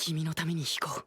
君のために弾こう。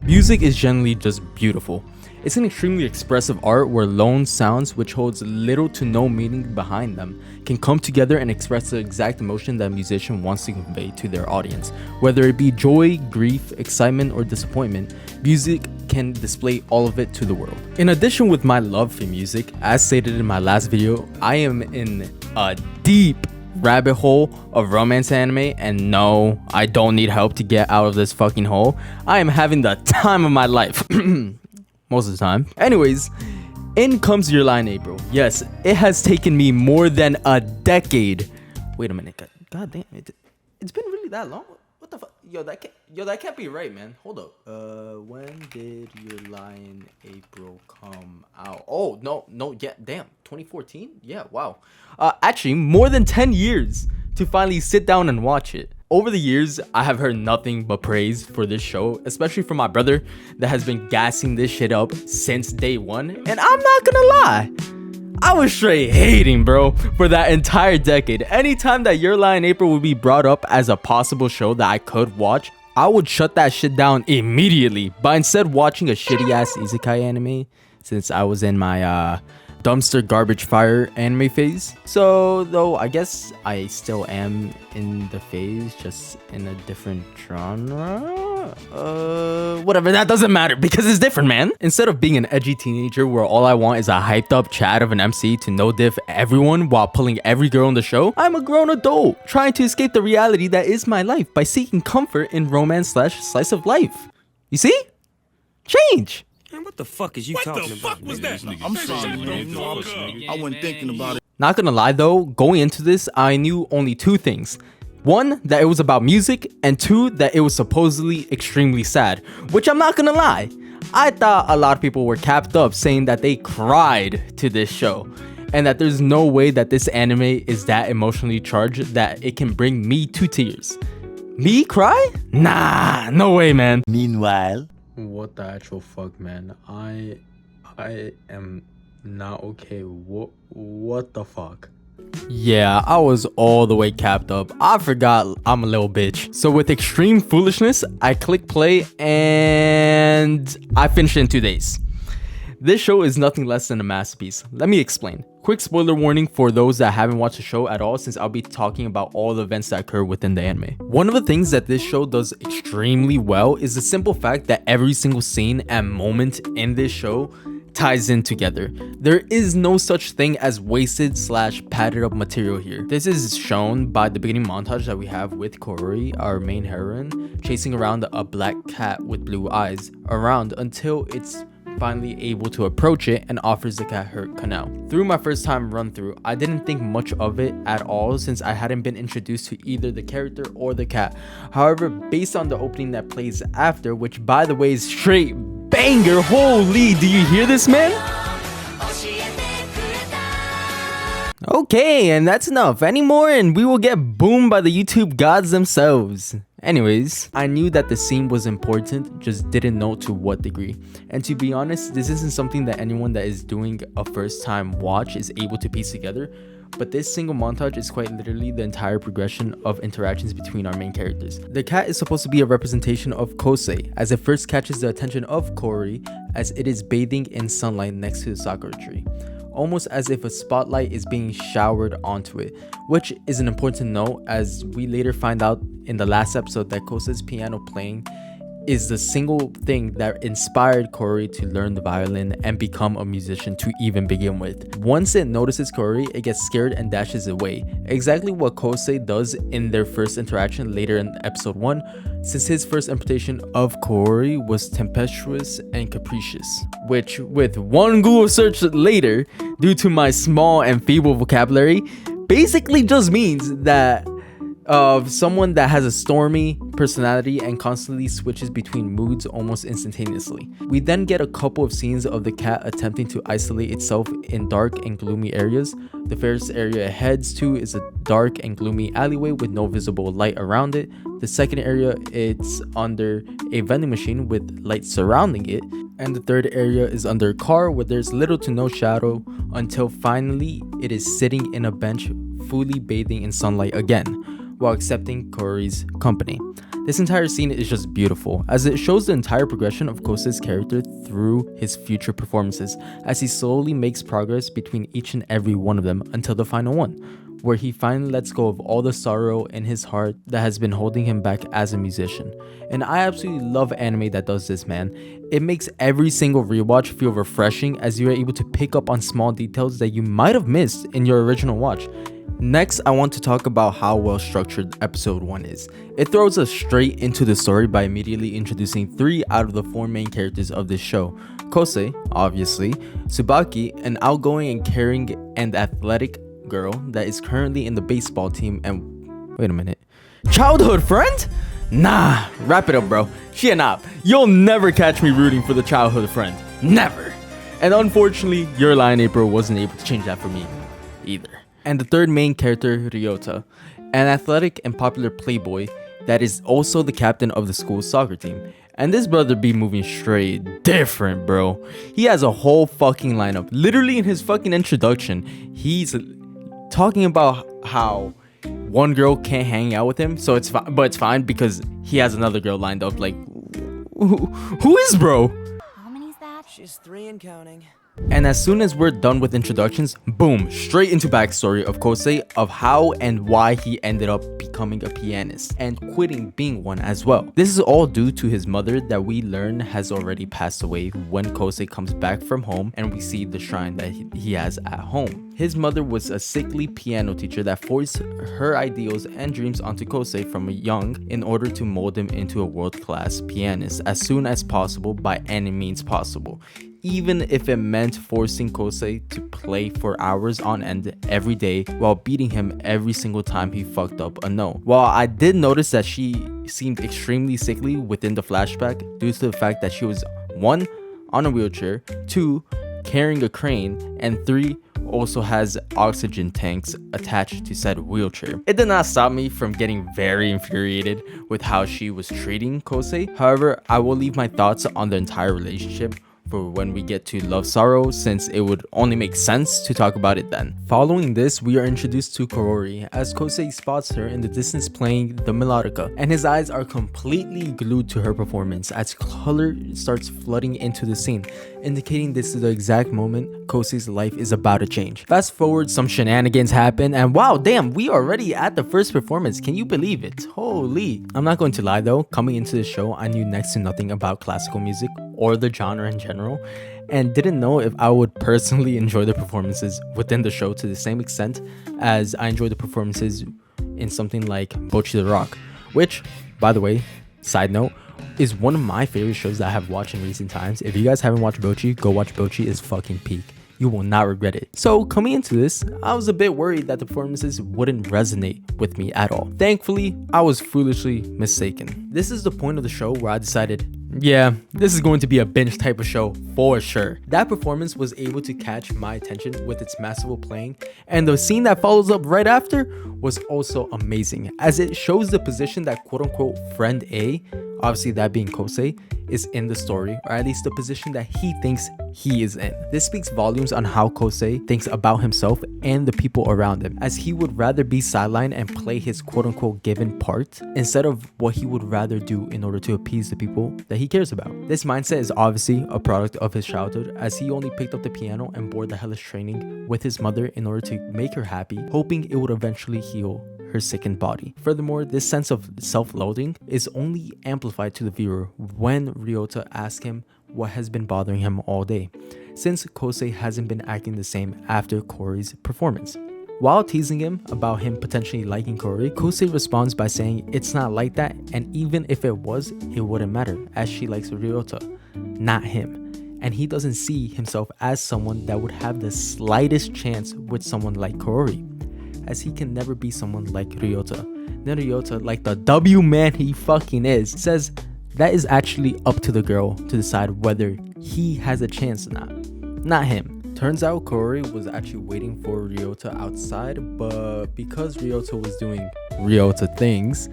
Music is generally just beautiful. It's an extremely expressive art where lone sounds, which holds little to no meaning behind them, can come together and express the exact emotion that a musician wants to convey to their audience. Whether it be joy, grief, excitement, or disappointment, music can display all of it to the world. In addition, with my love for music, as stated in my last video, I am in a deep rabbit hole of romance anime, and no, I don't need help to get out of this fucking hole. I am having the time of my life. Most of the time. Anyways, in comes your line, April. Yes, it has taken me more than a decade. Wait a minute, god damn it. It's been really that long? What the fuck? Yo, that can't be right, man. Hold up. When did your line April come out? Oh, no, yeah, damn. 2014? Yeah, wow. Actually, more than 10 years to finally sit down and watch it. Over the years, I have heard nothing but praise for this show, especially from my brother that has been gassing this shit up since day one. And I'm not gonna lie, I was straight hating, bro, for that entire decade. Anytime that Your Lie in April would be brought up as a possible show that I could watch, I would shut that shit down immediately by instead watching a shitty ass isekai anime, since I was in my dumpster garbage fire anime phase. So though I guess I still am in the phase, just in a different genre. Whatever, that doesn't matter because it's different, man. Instead of being an edgy teenager where all I want is a hyped up chat of an MC to no diff everyone while pulling every girl on the show, I'm a grown adult trying to escape the reality that is my life by seeking comfort in romance / slice of life. You see? Change. Man, what the fuck is you talking about? Was that? I'm sorry, man. I wasn't thinking about it. Not gonna lie though, going into this, I knew only two things. One, that it was about music, and two, that it was supposedly extremely sad. Which I'm not gonna lie, I thought a lot of people were capped up saying that they cried to this show. And that there's no way that this anime is that emotionally charged that it can bring me to tears. Me cry? Nah, no way, man. Meanwhile, What the actual fuck, man? I am not okay. What the fuck? Yeah, I was all the way capped up. I forgot I'm a little bitch. So with extreme foolishness, I click play and I finished it in 2 days. This show is nothing less than a masterpiece. Let me explain. Quick spoiler warning for those that haven't watched the show at all, since I'll be talking about all the events that occur within the anime. One of the things that this show does extremely well is the simple fact that every single scene and moment in this show ties in together. There is no such thing as wasted / padded up material here. This is shown by the beginning montage that we have with Korori, our main heroine, chasing around a black cat with blue eyes around until it's finally able to approach it and offers the cat her canal. Through my first time run through, I didn't think much of it at all since I hadn't been introduced to either the character or the cat. However, based on the opening that plays after, which by the way is straight banger, holy, do you hear this, man? Okay, and that's enough. Any more and we will get boomed by the YouTube gods themselves. Anyways, I knew that the scene was important, just didn't know to what degree. And to be honest, this isn't something that anyone that is doing a first time watch is able to piece together, but this single montage is quite literally the entire progression of interactions between our main characters. The cat is supposed to be a representation of Kosei, as it first catches the attention of Korori as it is bathing in sunlight next to the sakura tree, almost as if a spotlight is being showered onto it, which is an important note as we later find out in the last episode that Kosei's piano playing is the single thing that inspired Korori to learn the violin and become a musician to even begin with. Once it notices Korori, it gets scared and dashes away, exactly what Kosei does in their first interaction later in episode 1, since his first interpretation of Korori was tempestuous and capricious, which with one Google search later, due to my small and feeble vocabulary, basically just means that of someone that has a stormy personality and constantly switches between moods almost instantaneously. We then get a couple of scenes of the cat attempting to isolate itself in dark and gloomy areas. The first area it heads to is a dark and gloomy alleyway with no visible light around it. The second area, it's under a vending machine with light surrounding it. And the third area is under a car where there's little to no shadow until finally it is sitting in a bench fully bathing in sunlight again while accepting Corey's company. This entire scene is just beautiful as it shows the entire progression of Kosei's character through his future performances as he slowly makes progress between each and every one of them until the final one, where he finally lets go of all the sorrow in his heart that has been holding him back as a musician. And I absolutely love anime that does this, man. It makes every single rewatch feel refreshing as you are able to pick up on small details that you might have missed in your original watch. Next, I want to talk about how well structured episode 1 is. It throws us straight into the story by immediately introducing 3 out of the 4 main characters of this show. Kosei, obviously, Tsubaki, an outgoing and caring and athletic girl that is currently in the baseball team, and wait a minute, childhood friend? Nah, wrap it up, bro. She and up. You'll never catch me rooting for the childhood friend. Never. And unfortunately, your line April wasn't able to change that for me either. And the third main character, Ryota, an athletic and popular playboy that is also the captain of the school's soccer team. And this brother be moving straight different, bro. He has a whole fucking lineup. Literally in his fucking introduction, he's talking about how one girl can't hang out with him, so it's fine, but it's fine because he has another girl lined up. Like, who is bro? How many's that? She's 3 and counting. And as soon as we're done with introductions, boom, straight into backstory of Kosei, of how and why he ended up becoming a pianist and quitting being one as well. This is all due to his mother that we learn has already passed away when Kosei comes back from home and we see the shrine that he has at home. His mother was a sickly piano teacher that forced her ideals and dreams onto Kosei from young in order to mold him into a world-class pianist as soon as possible by any means possible, even if it meant forcing Kosei to play for hours on end every day while beating him every single time he fucked up a note. While I did notice that she seemed extremely sickly within the flashback due to the fact that she was 1, on a wheelchair, 2, carrying a crane, and 3, also has oxygen tanks attached to said wheelchair. It did not stop me from getting very infuriated with how she was treating Kosei. However, I will leave my thoughts on the entire relationship for when we get to Love Sorrow, since it would only make sense to talk about it then. Following this, we are introduced to Korori as Kosei spots her in the distance playing the melodica, and his eyes are completely glued to her performance as color starts flooding into the scene, indicating this is the exact moment Kosei's life is about to change. Fast forward, some shenanigans happen, and wow, damn, we are already at the first performance. Can you believe it? Holy. I'm not going to lie though, coming into the show, I knew next to nothing about classical music or the genre in general, and didn't know if I would personally enjoy the performances within the show to the same extent as I enjoy the performances in something like Bocchi the Rock, which, by the way, side note, is one of my favorite shows that I have watched in recent times. If you guys haven't watched Bocchi, go watch Bocchi. It's fucking peak. You will not regret it. So coming into this, I was a bit worried that the performances wouldn't resonate with me at all. Thankfully, I was foolishly mistaken. This is the point of the show where I decided, yeah, this is going to be a binge type of show for sure. That performance was able to catch my attention with its masterful playing, and the scene that follows up right after was also amazing, as it shows the position that quote-unquote friend A, obviously that being Kosei, is in the story, or at least the position that he thinks he is in. This speaks volumes on how Kosei thinks about himself and the people around him, as he would rather be sidelined and play his quote-unquote given part instead of what he would rather do in order to appease the people that he cares about. This mindset is obviously a product of his childhood, as he only picked up the piano and bore the hellish training with his mother in order to make her happy, hoping it would eventually heal her sickened body. Furthermore, this sense of self-loathing is only amplified to the viewer when Ryota asks him what has been bothering him all day, since Kosei hasn't been acting the same after Corey's performance. While teasing him about him potentially liking Corey, Kosei responds by saying it's not like that, and even if it was, it wouldn't matter, as she likes Ryota, not him. And he doesn't see himself as someone that would have the slightest chance with someone like Corey, as he can never be someone like Ryota. Then Ryota, like the W man he fucking is, says that is actually up to the girl to decide whether he has a chance or not him. Turns out Corey was actually waiting for Ryota outside, but because Ryota was doing Ryota things,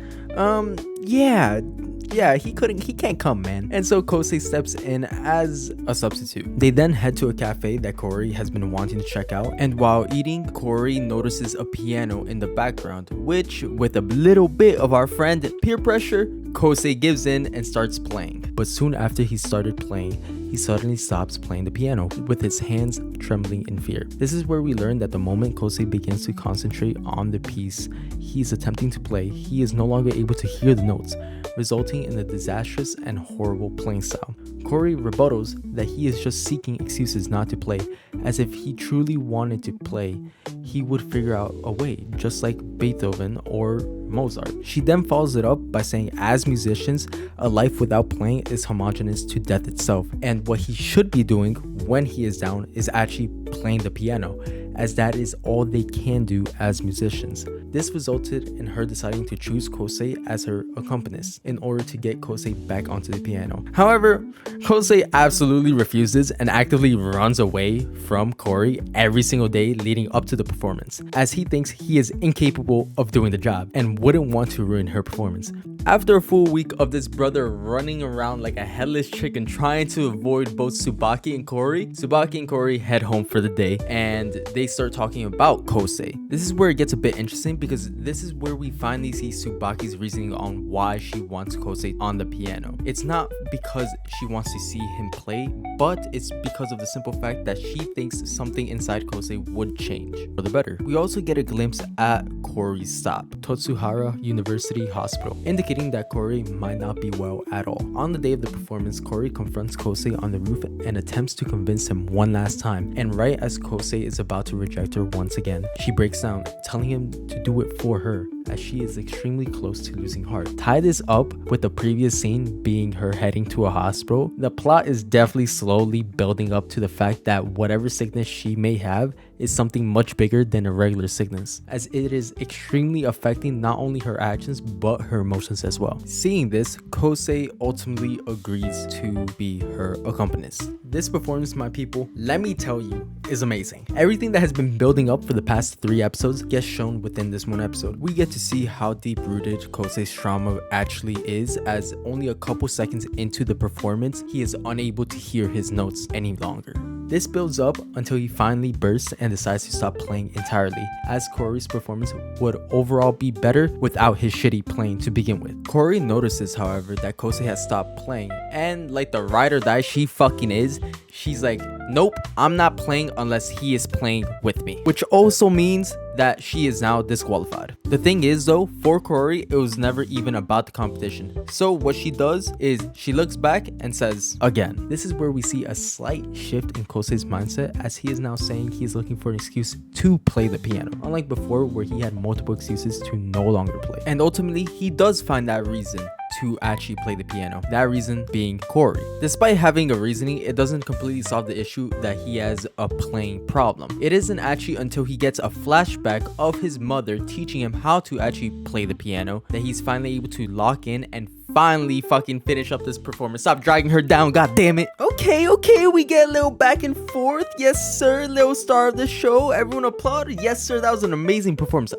Yeah, he can't come, man. And so Kosei steps in as a substitute. They then head to a cafe that Corey has been wanting to check out, and while eating, Corey notices a piano in the background, which, with a little bit of our friend peer pressure, Kosei gives in and starts playing. But soon after he started playing, he suddenly stops playing the piano, with his hands trembling in fear. This is where we learn that the moment Kosei begins to concentrate on the piece he's attempting to play, he is no longer able to hear the notes, resulting in a disastrous and horrible playing style. Corey rebuttals that he is just seeking excuses not to play, as if he truly wanted to play, he would figure out a way, just like Beethoven or Mozart. She then follows it up by saying, as musicians, a life without playing is homogeneous to death itself, and what he should be doing when he is down is actually playing the piano, as that is all they can do as musicians. This resulted in her deciding to choose Kosei as her accompanist in order to get Kosei back onto the piano. However, Kosei absolutely refuses and actively runs away from Corey every single day leading up to the performance, as he thinks he is incapable of doing the job and wouldn't want to ruin her performance. After a full week of this brother running around like a headless chicken trying to avoid both Tsubaki and Corey head home for the day, and they start talking about Kosei. This is where it gets a bit interesting, because this is where we finally see Tsubaki's reasoning on why she wants Kosei on the piano. It's not because she wants to see him play, but it's because of the simple fact that she thinks something inside Kosei would change for the better. We also get a glimpse at Corey's stop, Totsuhara University Hospital, indicating that Corey might not be well at all. On the day of the performance, Corey confronts Kosei on the roof and attempts to convince him one last time, and right as Kosei is about to reject her once again, she breaks down, telling him to do it for her, as she is extremely close to losing heart. Tie this up with the previous scene being her heading to a hospital, the plot is definitely slowly building up to the fact that whatever sickness she may have is something much bigger than a regular sickness, as it is extremely affecting not only her actions but her emotions as well. Seeing this, Kosei ultimately agrees to be her accompanist. This performance, my people, let me tell you, is amazing. Everything that has been building up for the past 3 episodes gets shown within this one episode. We get to see how deep-rooted Kosei's trauma actually is, as only a couple seconds into the performance, he is unable to hear his notes any longer. This builds up until he finally bursts and decides to stop playing entirely, as Corey's performance would overall be better without his shitty playing to begin with. Corey notices, however, that Kosei has stopped playing, and like the ride or die she fucking is, she's like, nope, I'm not playing unless he is playing with me, which also means that she is now disqualified. The thing is though, for Corey, it was never even about the competition. So what she does is she looks back and says, again. This is where we see a slight shift in Kosei's mindset, as he is now saying he is looking for an excuse to play the piano, unlike before where he had multiple excuses to no longer play. And ultimately, he does find that reason to actually play the piano, that reason being Corey. Despite having a reasoning, it doesn't completely solve the issue that he has a playing problem. It isn't actually until he gets a flashback of his mother teaching him how to actually play the piano that he's finally able to lock in and finally fucking finish up this performance. Stop dragging her down, god damn it. Okay, we get a little back and forth. Yes sir, little star of the show. Everyone applaud. Yes sir, that was an amazing performance.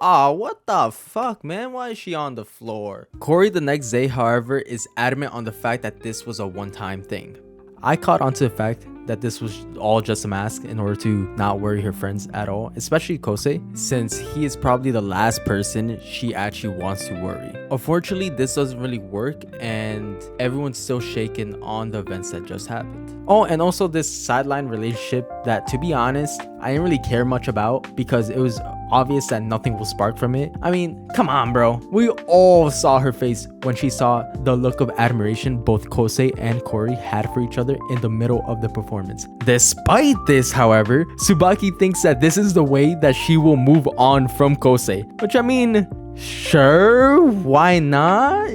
Aw, what the fuck, man? Why is she on the floor? Corey the next day, however, is adamant on the fact that this was a one-time thing. I caught onto the fact that this was all just a mask in order to not worry her friends at all, especially Kosei, since he is probably the last person she actually wants to worry. Unfortunately, this doesn't really work, and everyone's still shaken on the events that just happened. Oh, and also this sideline relationship that, to be honest, I didn't really care much about, because it was obvious that nothing will spark from it. I mean, come on, bro. We all saw her face when she saw the look of admiration both Kosei and Corey had for each other in the middle of the performance. Despite this, however, Tsubaki thinks that this is the way that she will move on from Kosei, which, I mean, sure, why not?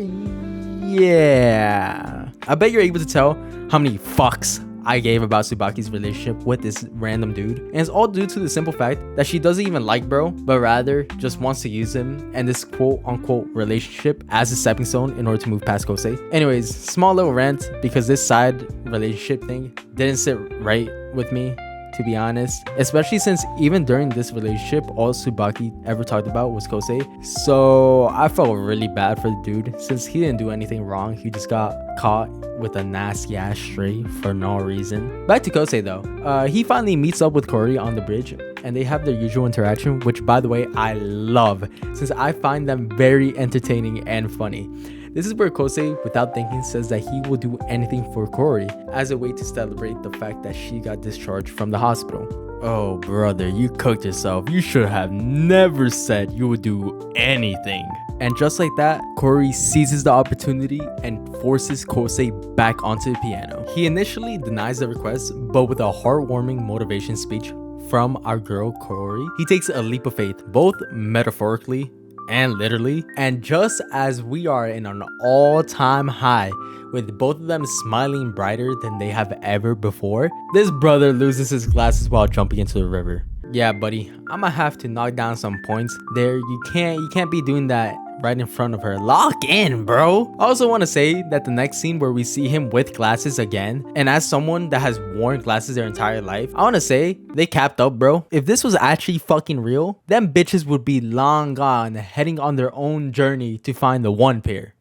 Yeah. I bet you're able to tell how many fucks I gave about Tsubaki's relationship with this random dude, and it's all due to the simple fact that she doesn't even like bro, but rather just wants to use him and this quote-unquote relationship as a stepping stone in order to move past Kosei. Anyways, small little rant, because this side relationship thing didn't sit right with me, to be honest, especially since even during this relationship, all Tsubaki ever talked about was Kosei. So I felt really bad for the dude since he didn't do anything wrong. He just got caught with a nasty ass stray for no reason. Back to Kosei though, he finally meets up with Corey on the bridge and they have their usual interaction, which by the way I love since I find them very entertaining and funny. This is where Kosei, without thinking, says that he will do anything for Corey as a way to celebrate the fact that she got discharged from the hospital. Oh brother, you cooked yourself. You should have never said you would do anything. And just like that, Corey seizes the opportunity and forces Kosei back onto the piano. He initially denies the request, but with a heartwarming motivation speech from our girl Corey, he takes a leap of faith, both metaphorically and literally. And just as we are in an all-time high with both of them smiling brighter than they have ever before, this brother loses his glasses while jumping into the river. Yeah buddy, I'ma have to knock down some points there. You can't be doing that right in front of her. Lock in, bro. I also want to say that the next scene where we see him with glasses again, and as someone that has worn glasses their entire life, I want to say they capped up, bro. If this was actually fucking real, them bitches would be long gone, heading on their own journey to find the one pair.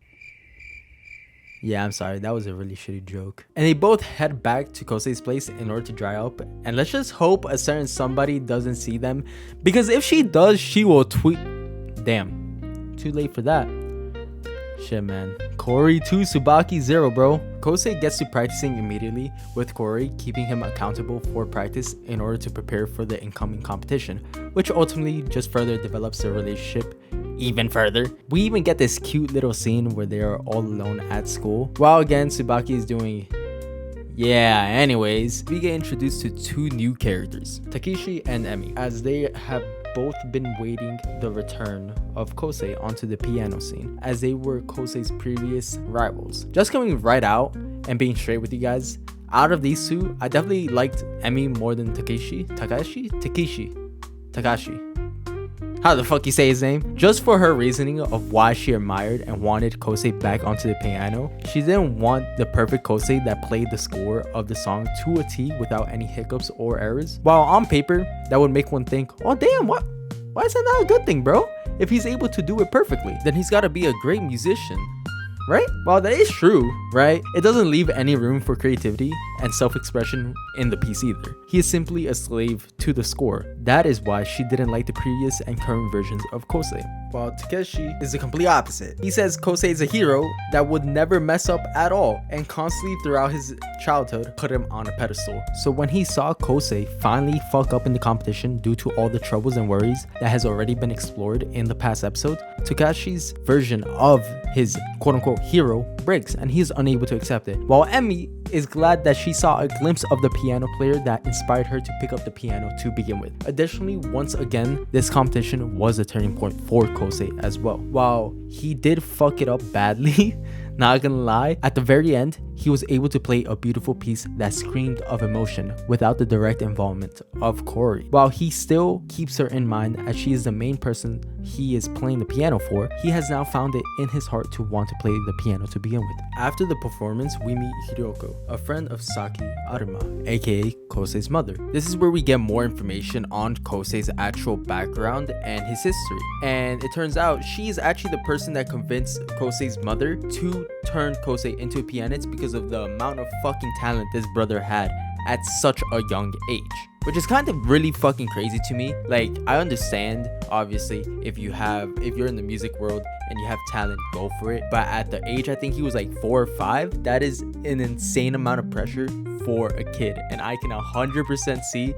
Yeah, I'm sorry, that was a really shitty joke. And they both head back to Kosei's place in order to dry up, and let's just hope a certain somebody doesn't see them, because if she does, she will tweet. Damn, too late for that. Shit, man. Corey 2, Tsubaki 0, bro. Kosei gets to practicing immediately, with Corey keeping him accountable for practice in order to prepare for the incoming competition, which ultimately just further develops their relationship even further. We even get this cute little scene where they are all alone at school, while again Tsubaki is doing... Yeah, anyways, we get introduced to two new characters, Takeshi and Emi, as they have both been waiting the return of Kosei onto the piano scene, as they were Kosei's previous rivals. Just coming right out and being straight with you guys, out of these two, I definitely liked Emi more than Takeshi. How the fuck you say his name? Just for her reasoning of why she admired and wanted Kosei back onto the piano. She didn't want the perfect Kosei that played the score of the song to a T without any hiccups or errors. While on paper, that would make one think, oh damn, why is that not a good thing, bro? If he's able to do it perfectly, then he's gotta be a great musician, right? While that is true, right? It doesn't leave any room for creativity and self-expression in the piece either. He is simply a slave to the score. That is why she didn't like the previous and current versions of Kosei. While Takeshi is the complete opposite. He says Kosei is a hero that would never mess up at all and constantly throughout his childhood put him on a pedestal. So when he saw Kosei finally fuck up in the competition due to all the troubles and worries that has already been explored in the past episode, Takeshi's version of his quote-unquote hero breaks and he is unable to accept it. While Emi is glad that she saw a glimpse of the piano player that inspired her to pick up the piano to begin with. Additionally, once again, this competition was a turning point for Kosei as well. While he did fuck it up badly, not gonna lie, at the very end, he was able to play a beautiful piece that screamed of emotion without the direct involvement of Corey. While he still keeps her in mind as she is the main person he is playing the piano for, he has now found it in his heart to want to play the piano to begin with. After the performance, we meet Hiroko, a friend of Saki Arima, aka Kosei's mother. This is where we get more information on Kosei's actual background and his history. And it turns out she is actually the person that convinced Kosei's mother to turn Kosei into a pianist because of the amount of fucking talent this brother had at such a young age, which is kind of really fucking crazy to me. Like, I understand obviously if you're in the music world and you have talent, go for it, but at the age I think he was like 4 or 5, that is an insane amount of pressure for a kid, and I can 100% see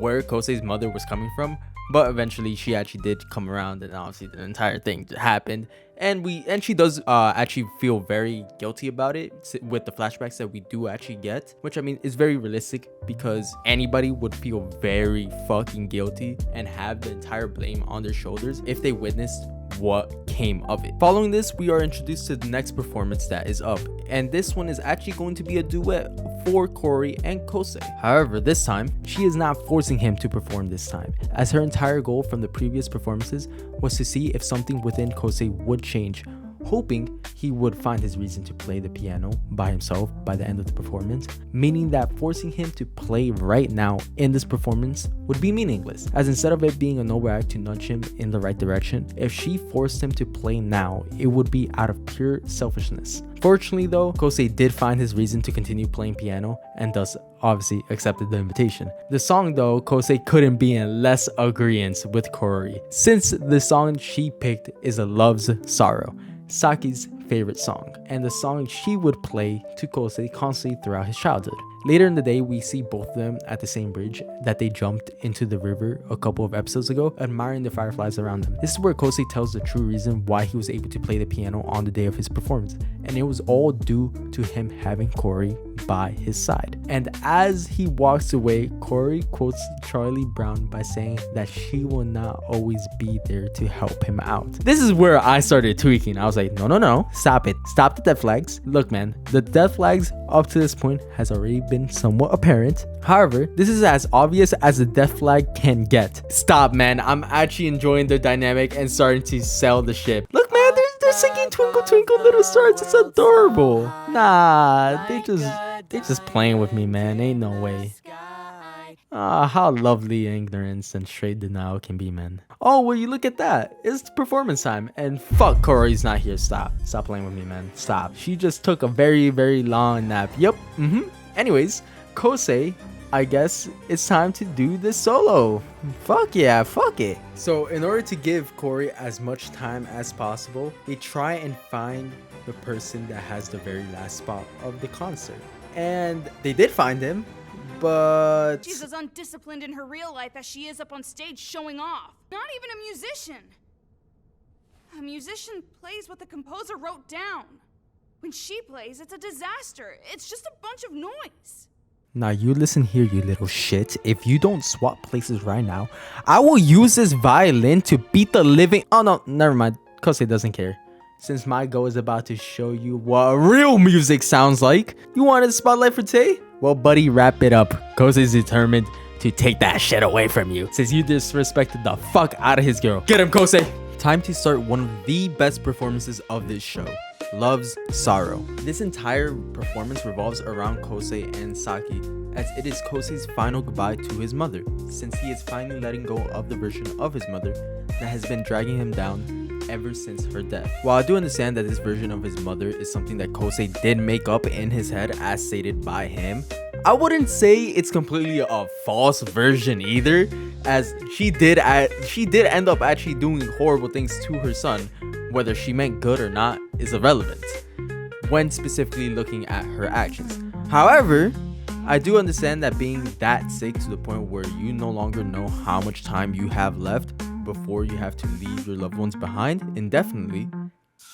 where Kosei's mother was coming from. But eventually she actually did come around and obviously the entire thing happened, and she does actually feel very guilty about it with the flashbacks that we do actually get, which I mean is very realistic because anybody would feel very fucking guilty and have the entire blame on their shoulders if they witnessed what came of it. Following this, we are introduced to the next performance that is up, and this one is actually going to be a duet for Corey and Kosei. However, this time she is not forcing him to perform this time, as her entire goal from the previous performances was to see if something within Kosei would change hoping he would find his reason to play the piano by himself by the end of the performance, meaning that forcing him to play right now in this performance would be meaningless, as instead of it being a noble act to nudge him in the right direction, if she forced him to play now, it would be out of pure selfishness. Fortunately though, Kosei did find his reason to continue playing piano and thus obviously accepted the invitation. The song though, Kosei couldn't be in less agreement with Korori, since the song she picked is A Love's Sorrow, Saki's favorite song, and the song she would play to Kosei constantly throughout his childhood. Later in the day, we see both of them at the same bridge that they jumped into the river a couple of episodes ago, admiring the fireflies around them. This is where Kosei tells the true reason why he was able to play the piano on the day of his performance, and it was all due to him having Korori by his side. And as he walks away, Korori quotes Charlie Brown by saying that she will not always be there to help him out. This is where I started tweaking. I was like, no, stop it. Stop the death flags. Look, man, the death flags up to this point has already been somewhat apparent. However, this is as obvious as a death flag can get. Stop, man. I'm actually enjoying the dynamic and starting to sell the ship. Look, man, they're singing Twinkle Twinkle Little Stars. It's adorable. Nah, they just playing with me, man. Ain't no way. Ah, how lovely ignorance and straight denial can be, man. Oh, will you look at that? It's performance time. And fuck, Korori's not here. Stop playing with me, man. Stop. She just took a very, very long nap. Yep. Anyways, Kosei, I guess it's time to do the solo. Fuck yeah, fuck it. So in order to give Korori as much time as possible, they try and find the person that has the very last spot of the concert. And they did find him, but she's as undisciplined in her real life as she is up on stage showing off. Not even a musician. A musician plays what the composer wrote down. When she plays, it's a disaster. It's just a bunch of noise. Now you listen here, you little shit. If you don't swap places right now, I will use this violin to beat the living... Oh no, never mind. Kosei doesn't care. Since my go is about to show you what real music sounds like. You wanted a spotlight for Tay? Well, buddy, wrap it up. Kosei's determined to take that shit away from you, since you disrespected the fuck out of his girl. Get him, Kosei! Time to start one of the best performances of this show. Love's Sorrow. This entire performance revolves around Kosei and Saki, as it is Kosei's final goodbye to his mother, since he is finally letting go of the version of his mother that has been dragging him down ever since her death. While I do understand that this version of his mother is something that Kosei did make up in his head as stated by him, I wouldn't say it's completely a false version either, as she did end up actually doing horrible things to her son. Whether she meant good or not is irrelevant when specifically looking at her actions. However, I do understand that being that sick to the point where you no longer know how much time you have left before you have to leave your loved ones behind indefinitely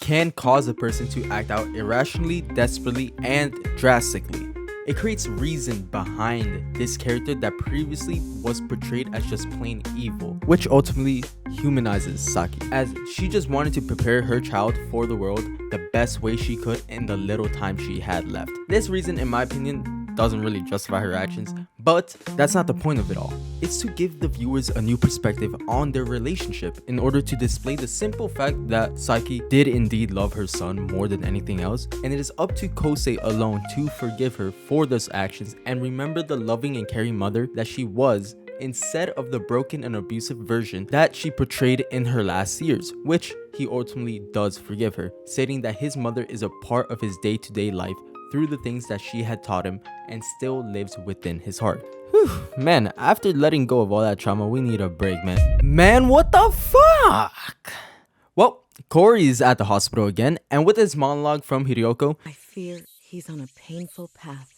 can cause a person to act out irrationally, desperately, and drastically. It creates reason behind this character that previously was portrayed as just plain evil, which ultimately humanizes Saki, as she just wanted to prepare her child for the world the best way she could in the little time she had left. This reason, in my opinion, doesn't really justify her actions, but that's not the point of it all. It's to give the viewers a new perspective on their relationship in order to display the simple fact that Saki did indeed love her son more than anything else, and it is up to Kosei alone to forgive her for those actions and remember the loving and caring mother that she was, instead of the broken and abusive version that she portrayed in her last years, which he ultimately does forgive her, stating that his mother is a part of his day-to-day life through the things that she had taught him and still lives within his heart. Whew, man, after letting go of all that trauma, we need a break, man. Man, what the fuck? Well, Korori is at the hospital again, and with his monologue from Hiryoko, I fear he's on a painful path.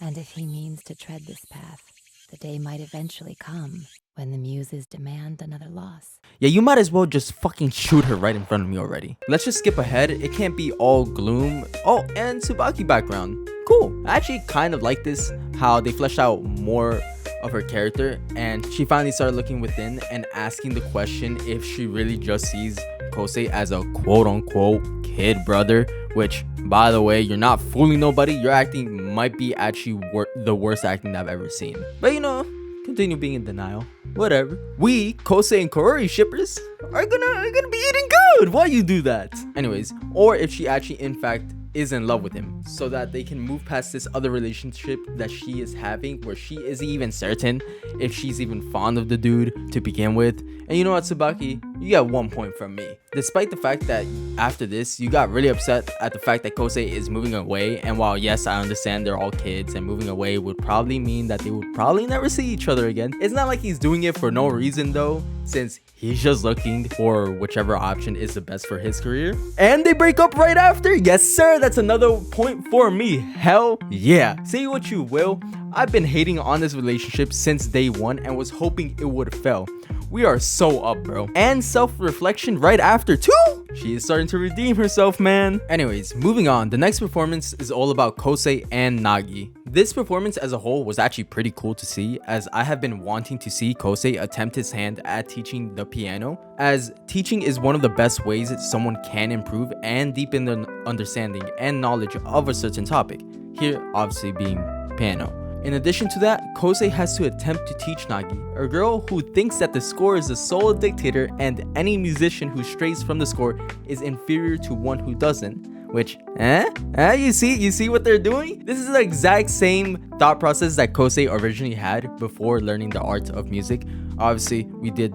And if he means to tread this path, the day might eventually come when the muses demand another loss. Yeah, you might as well just fucking shoot her right in front of me already. Let's just skip ahead. It can't be all gloom. Oh, and Tsubaki background. Cool. I actually kind of like this, how they fleshed out more of her character, and she finally started looking within and asking the question if she really just sees Kosei as a quote-unquote kid brother, which, by the way, you're not fooling nobody. Your acting might be actually the worst acting I've ever seen. But you know, continue being in denial. Whatever. We, Kosei and Korori shippers, are gonna be eating dude, why you do that? Anyways, or if she actually in fact is in love with him, so that they can move past this other relationship that she is having, where she isn't even certain if she's even fond of the dude to begin with. And you know what, Tsubaki, you got 1 point from me. Despite the fact that after this you got really upset at the fact that Kosei is moving away, and while yes, I understand they're all kids and moving away would probably mean that they would probably never see each other again, it's not like he's doing it for no reason though, since he's just looking for whichever option is the best for his career. And they break up right after. Yes sir, that's another point for me. Hell yeah. Say what you will, I've been hating on this relationship since day one and was hoping it would fail. We are so up, bro. And self-reflection right after too. She is starting to redeem herself, man. Anyways, moving on. The next performance is all about Kosei and Nagi. This performance as a whole was actually pretty cool to see, as I have been wanting to see Kosei attempt his hand at teaching the piano, as teaching is one of the best ways that someone can improve and deepen their understanding and knowledge of a certain topic. Here, obviously being piano. In addition to that, Kosei has to attempt to teach Nagi, a girl who thinks that the score is the sole dictator and any musician who strays from the score is inferior to one who doesn't. Which, you see what they're doing? This is the exact same thought process that Kosei originally had before learning the art of music. Obviously, we did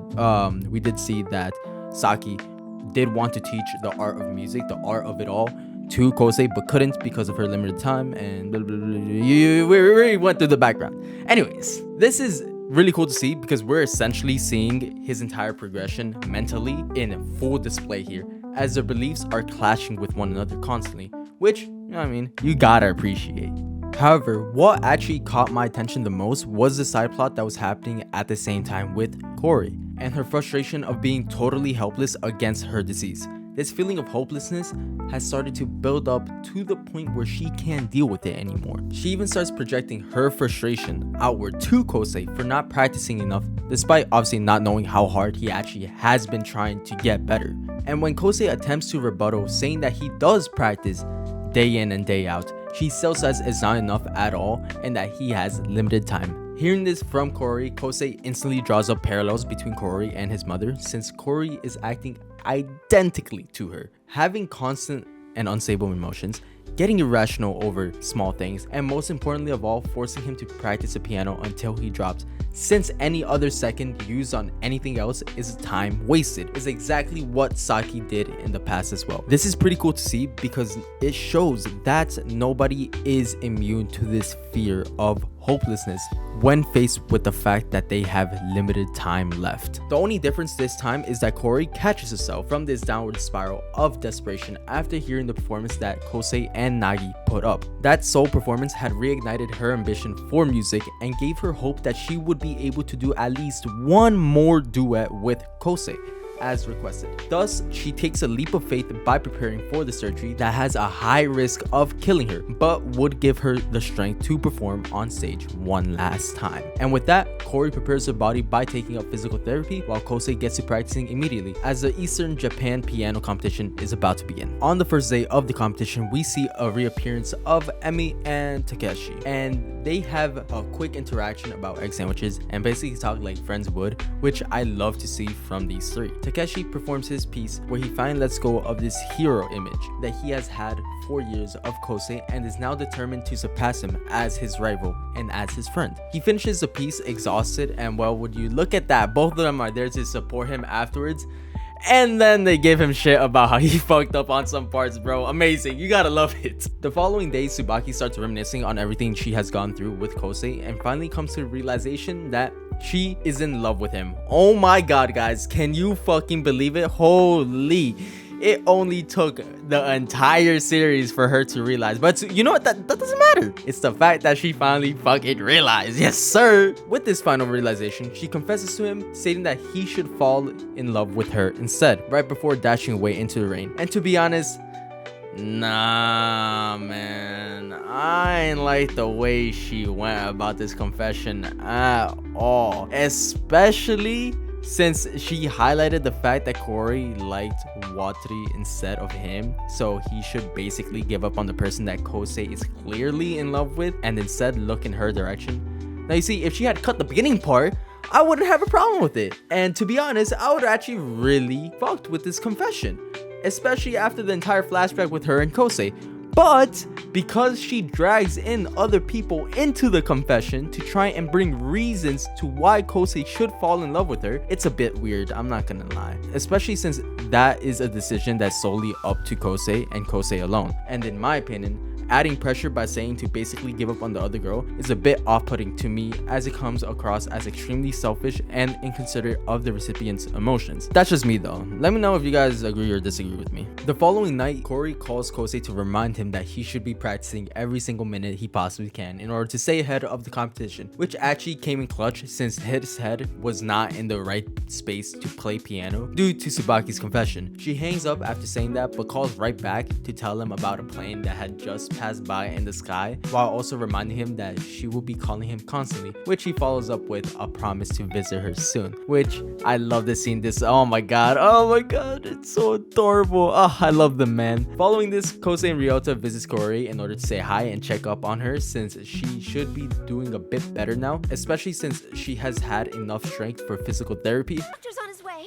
see that Saki did want to teach the art of music, the art of it all, to Kosei, but couldn't because of her limited time, and blah, blah, blah, blah. We already went through the background. Anyways, this is really cool to see because we're essentially seeing his entire progression mentally in full display here, as their beliefs are clashing with one another constantly, which, I mean, you gotta appreciate. However, what actually caught my attention the most was the side plot that was happening at the same time with Corey, and her frustration of being totally helpless against her disease. This feeling of hopelessness has started to build up to the point where she can't deal with it anymore. She even starts projecting her frustration outward to Kosei for not practicing enough, despite obviously not knowing how hard he actually has been trying to get better. And when Kosei attempts to rebuttal, saying that he does practice day in and day out, she still says it's not enough at all and that he has limited time. Hearing this from Corey, Kosei instantly draws up parallels between Corey and his mother, since Corey is acting identically to her, having constant and unstable emotions, getting irrational over small things, and most importantly of all, forcing him to practice the piano until he drops, since any other second used on anything else is time wasted. It's exactly what Saki did in the past as well. This is pretty cool to see because it shows that nobody is immune to this fear of hopelessness when faced with the fact that they have limited time left. The only difference this time is that Corey catches herself from this downward spiral of desperation after hearing the performance that Kosei and Nagi put up. That sole performance had reignited her ambition for music and gave her hope that she would be able to do at least one more duet with Kosei, as requested. Thus, she takes a leap of faith by preparing for the surgery that has a high risk of killing her, but would give her the strength to perform on stage one last time. And with that, Corey prepares her body by taking up physical therapy, while Kosei gets to practicing immediately, as the Eastern Japan piano competition is about to begin. On the first day of the competition, we see a reappearance of Emi and Takeshi, and they have a quick interaction about egg sandwiches and basically talk like friends would, which I love to see from these three. Takeshi performs his piece where he finally lets go of this hero image that he has had for years of Kosei and is now determined to surpass him as his rival and as his friend. He finishes the piece exhausted, and well, would you look at that, both of them are there to support him afterwards. And then they give him shit about how he fucked up on some parts, bro. Amazing. You gotta love it. The following day, Tsubaki starts reminiscing on everything she has gone through with Kosei and finally comes to the realization that she is in love with him. Oh my god, guys. Can you fucking believe it? Holy. It only took the entire series for her to realize. But you know what? That doesn't matter. It's the fact that she finally fucking realized. Yes, sir. With this final realization, she confesses to him, stating that he should fall in love with her instead, right before dashing away into the rain. And to be honest, nah, man. I ain't like the way she went about this confession at all. Especially since she highlighted the fact that Corey liked Watri instead of him, so he should basically give up on the person that Kosei is clearly in love with and instead look in her direction. Now you see, if she had cut the beginning part, I wouldn't have a problem with it. And to be honest, I would actually really fucked with this confession, especially after the entire flashback with her and Kosei. But because she drags in other people into the confession to try and bring reasons to why Kosei should fall in love with her, it's a bit weird, I'm not gonna lie. Especially since that is a decision that's solely up to Kosei and Kosei alone. And in my opinion, adding pressure by saying to basically give up on the other girl is a bit off-putting to me, as it comes across as extremely selfish and inconsiderate of the recipient's emotions. That's just me though. Let me know if you guys agree or disagree with me. The following night, Corey calls Kosei to remind him that he should be practicing every single minute he possibly can in order to stay ahead of the competition, which actually came in clutch since his head was not in the right space to play piano due to Tsubaki's confession. She hangs up after saying that, but calls right back to tell him about a plane that had just passed by in the sky, while also reminding him that she will be calling him constantly, which he follows up with a promise to visit her soon. Which I love this scene. Oh my god, it's so adorable. I love them, man. Following this, Kosei and Ryota visits Corey in order to say hi and check up on her, since she should be doing a bit better now, especially since she has had enough strength for physical therapy. Doctor's on his way.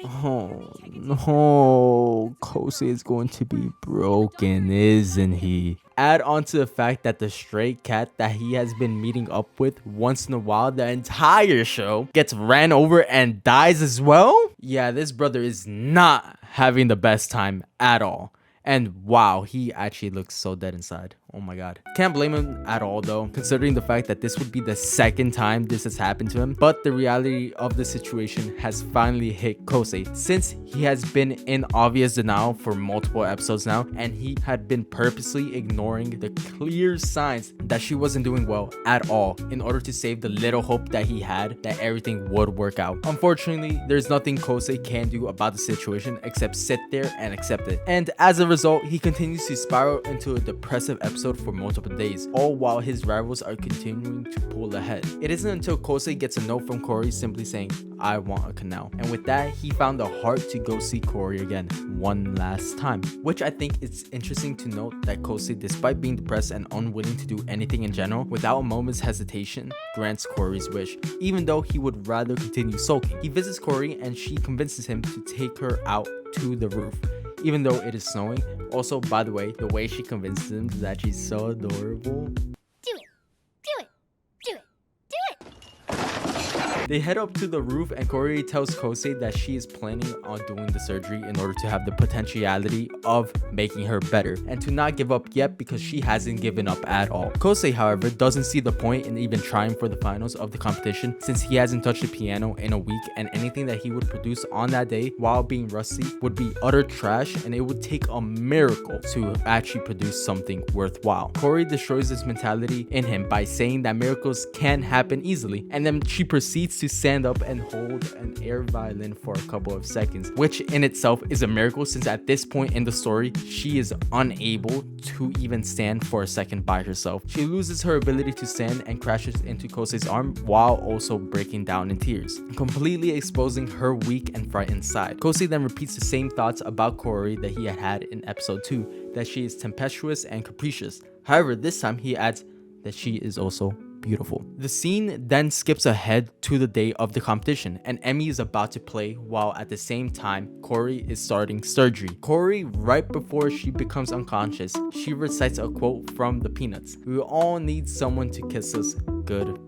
Oh no, Kosei is going to be broken, isn't he? Add on to the fact that the stray cat that he has been meeting up with once in a while the entire show gets ran over and dies as well. Yeah, this brother is not having the best time at all. And wow, he actually looks so dead inside. Oh my god. Can't blame him at all though, considering the fact that this would be the second time this has happened to him. But the reality of the situation has finally hit Kosei, since he has been in obvious denial for multiple episodes now, and he had been purposely ignoring the clear signs that she wasn't doing well at all in order to save the little hope that he had that everything would work out. Unfortunately, there's nothing Kosei can do about the situation except sit there and accept it. And as a result, he continues to spiral into a depressive episode for multiple days, all while his rivals are continuing to pull ahead. It isn't until Kosei gets a note from Corey simply saying, "I want a canal," and with that, he found the heart to go see Corey again one last time. Which I think it's interesting to note that Kosei, despite being depressed and unwilling to do anything in general, without a moment's hesitation, grants Corey's wish, even though he would rather continue sulking. He visits Corey and she convinces him to take her out to the roof, even though it is snowing. Also, by the way, the way she convinces him is actually so adorable. They head up to the roof and Corey tells Kosei that she is planning on doing the surgery in order to have the potentiality of making her better, and to not give up yet because she hasn't given up at all. Kosei, however, doesn't see the point in even trying for the finals of the competition, since he hasn't touched the piano in a week, and anything that he would produce on that day while being rusty would be utter trash, and it would take a miracle to actually produce something worthwhile. Corey destroys this mentality in him by saying that miracles can happen easily, and then she proceeds to stand up and hold an air violin for a couple of seconds, which in itself is a miracle, since at this point in the story she is unable to even stand for a second by herself. She loses her ability to stand and crashes into Kosei's arm while also breaking down in tears, completely exposing her weak and frightened side. Kosei then repeats the same thoughts about Corey that he had in episode 2, that she is tempestuous and capricious. However, this time he adds that she is also beautiful. The scene then skips ahead to the day of the competition, and Emmy is about to play while at the same time Corey is starting surgery. Corey, right before she becomes unconscious, she recites a quote from the Peanuts: "We all need someone to kiss us goodbye."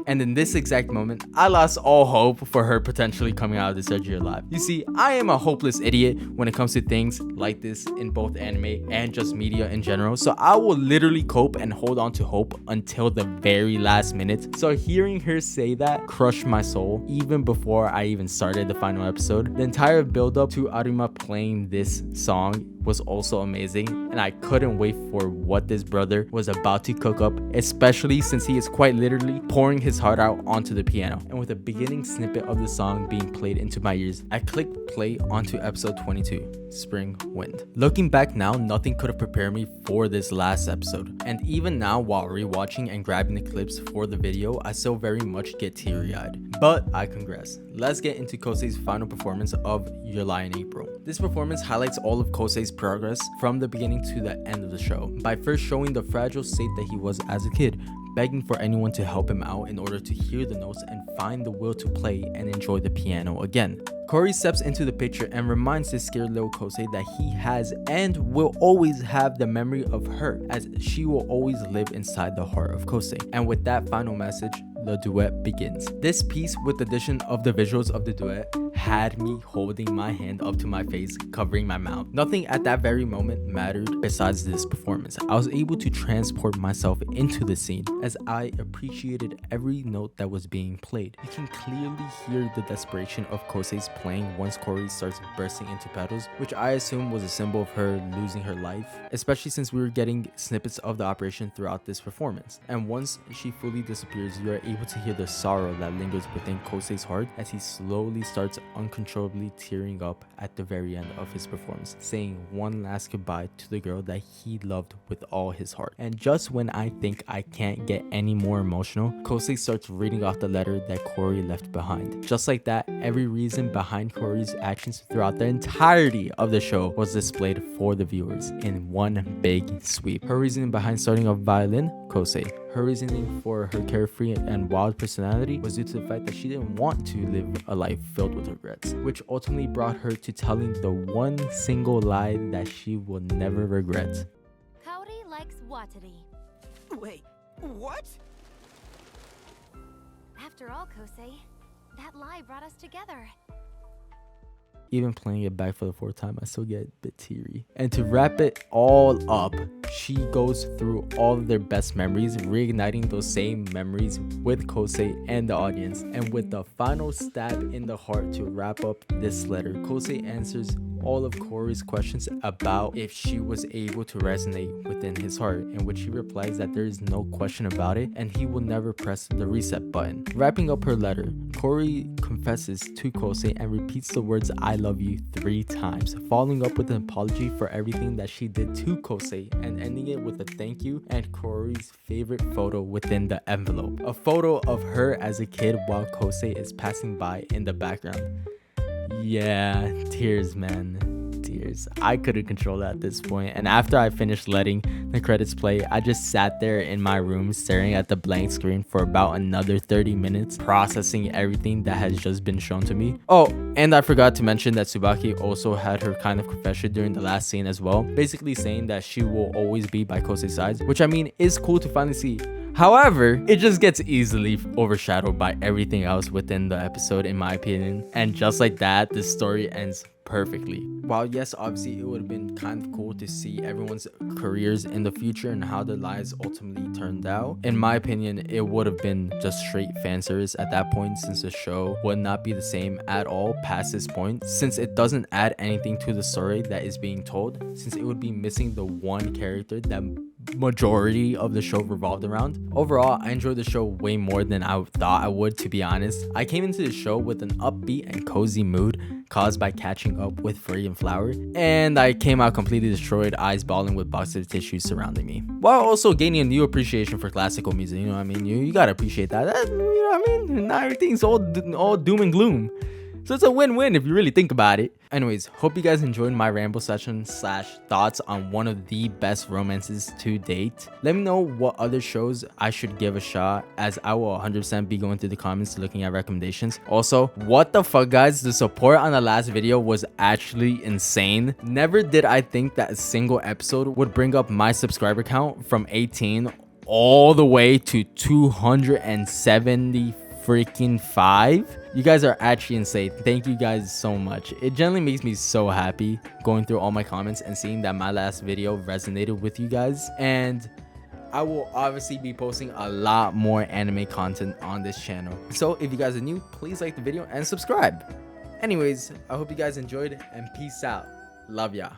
And in this exact moment, I lost all hope for her potentially coming out of the surgery alive. You see, I am a hopeless idiot when it comes to things like this in both anime and just media in general, so I will literally cope and hold on to hope until the very last minute. So hearing her say that crushed my soul even before I even started the final episode. The entire build up to Harima playing this song was also amazing, and I couldn't wait for what this brother was about to cook up, especially since he is quite literally pouring his heart out onto the piano. And with a beginning snippet of the song being played into my ears, I clicked play onto episode 22, Spring Wind. Looking back now, nothing could have prepared me for this last episode, and even now while rewatching and grabbing the clips for the video, I still very much get teary-eyed. But I congress. Let's get into Kosei's final performance of July and April. This performance highlights all of Kosei's progress from the beginning to the end of the show, by first showing the fragile state that he was as a kid, begging for anyone to help him out in order to hear the notes and find the will to play and enjoy the piano again. Kori steps into the picture and reminds this scared little Kosei that he has and will always have the memory of her, as she will always live inside the heart of Kosei. And with that final message, the duet begins. This piece, with the addition of the visuals of the duet, had me holding my hand up to my face, covering my mouth. Nothing at that very moment mattered besides this performance. I was able to transport myself into the scene as I appreciated every note that was being played. You can clearly hear the desperation of Kosei's playing once Kori starts bursting into petals, which I assume was a symbol of her losing her life, especially since we were getting snippets of the operation throughout this performance. And once she fully disappears, you are able to hear the sorrow that lingers within Kosei's heart as he slowly starts uncontrollably tearing up at the very end of his performance, saying one last goodbye to the girl that he loved with all his heart. And just when I think I can't get any more emotional, Kosei starts reading off the letter that Kori left behind. Just like that, every reason behind Kori's actions throughout the entirety of the show was displayed for the viewers in one big sweep. Her reasoning behind starting off violin, Kosei. Her reasoning for her carefree and wild personality was due to the fact that she didn't want to live a life filled with regrets, which ultimately brought her to telling the one single lie that she will never regret. Cody likes Watari. Wait, what? After all, Kosei, that lie brought us together. Even playing it back for the fourth time, I still get a bit teary. And to wrap it all up, she goes through all of their best memories, reigniting those same memories with Kosei and the audience. And with the final stab in the heart to wrap up this letter, Kosei answers all of Kori's questions about if she was able to resonate within his heart, in which he replies that there is no question about it and he will never press the reset button. Wrapping up her letter, Kori confesses to Kosei and repeats the words "I love you" 3 times, following up with an apology for everything that she did to Kosei and ending it with a thank you and Kori's favorite photo within the envelope, a photo of her as a kid while Kosei is passing by in the background. Yeah, tears, man, tears. I couldn't control that at this point. And after I finished letting the credits play, I just sat there in my room staring at the blank screen for about another 30 minutes, processing everything that has just been shown to me. Oh, and I forgot to mention that Tsubaki also had her kind of confession during the last scene as well, basically saying that she will always be by Kosei's side, which I mean is cool to finally see. However, it just gets easily overshadowed by everything else within the episode, in my opinion. And just like that, the story ends perfectly. While yes, obviously it would have been kind of cool to see everyone's careers in the future and how their lives ultimately turned out, in my opinion, it would have been just straight fan service at that point, since the show would not be the same at all past this point, since it doesn't add anything to the story that is being told, since it would be missing the one character that majority of the show revolved around. Overall, I enjoyed the show way more than I thought I would, to be honest. I came into the show with an upbeat and cozy mood caused by catching up with Free and Flower, and I came out completely destroyed, eyes bawling with boxes of tissues surrounding me, while also gaining a new appreciation for classical music. You know what I mean? You gotta appreciate that. You know what I mean? Not everything's all doom and gloom. So it's a win-win if you really think about it. Anyways, hope you guys enjoyed my ramble session / thoughts on one of the best romances to date. Let me know what other shows I should give a shot, as I will 100% be going through the comments looking at recommendations. Also, what the fuck, guys? The support on the last video was actually insane. Never did I think that a single episode would bring up my subscriber count from 18 all the way to 270 freaking 5. You guys are actually insane. Thank you guys so much. It generally makes me so happy going through all my comments and seeing that my last video resonated with you guys. And I will obviously be posting a lot more anime content on this channel. So if you guys are new, please like the video and subscribe. Anyways, I hope you guys enjoyed, and peace out. Love ya.